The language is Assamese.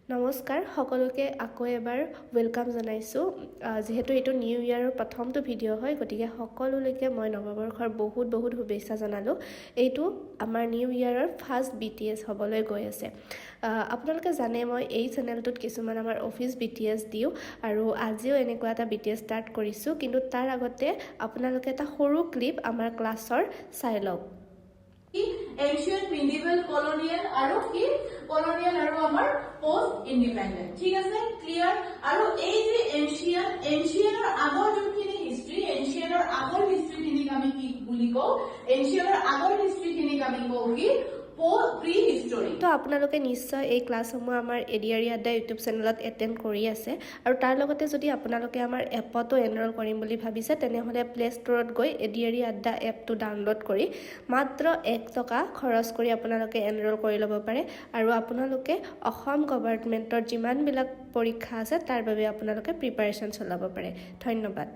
নমস্কাৰ সকলোকে আকৌ এবাৰ ওয়েলকাম জনাইছোঁ যেহেতু এইটো নিউ ইয়াৰৰ প্ৰথমটো ভিডিঅ' হয় গতিকে সকলোলৈকে মই নৱবৰ্ষৰ বহুত শুভেচ্ছা জনালোঁ এইটো আমাৰ নিউ ইয়াৰৰ ফাৰ্ষ্ট BTS হ'বলৈ গৈ আছে আপোনালোকে জানে মই এই চেনেলটোত কিছুমান আমাৰ অফিচ BTS দিওঁ আৰু আজিও এনেকুৱা এটা BTS ষ্টাৰ্ট কৰিছোঁ কিন্তু তাৰ আগতে আপোনালোকে এটা সৰু ক্লিপ আমাৰ ক্লাছৰ চাই লওক Ancient, medieval, colonial আৰু কি colonial আৰু আমাৰ post independent ঠিক আছে ক্লিয়াৰ আৰু এই যে ancient আগৰ যোনখিনি হিষ্ট্ৰী ancient আগৰ হিষ্ট্ৰী খিনিক আমি কি বুলি কওঁ ancient আগৰ হিষ্ট্ৰী খিনিক আমি কওঁ কি প্ৰি হিষ্টৰী তো আপোনালোকে নিশ্চয় এই ক্লাছসমূহ আমাৰ এডিআৰি আড্ডা ইউটিউব চেনেলত এটেণ্ড কৰি আছে আৰু তাৰ লগতে যদি আপোনালোকে আমাৰ এপতো এনৰোল কৰিম বুলি ভাবিছে তেনেহ'লে প্লে ষ্টৰত গৈ এডিআৰি আড্ডা এপটো ডাউনলোড কৰি মাত্ৰ 1 টকা খৰচ কৰি আপোনালোকে এনৰোল কৰি ল'ব পাৰে আৰু আপোনালোকে অসম গভৰ্ণমেণ্টৰ যিমানবিলাক পৰীক্ষা আছে তাৰ বাবে আপোনালোকে প্ৰিপাৰেশ্যন চলাব পাৰে ধন্যবাদ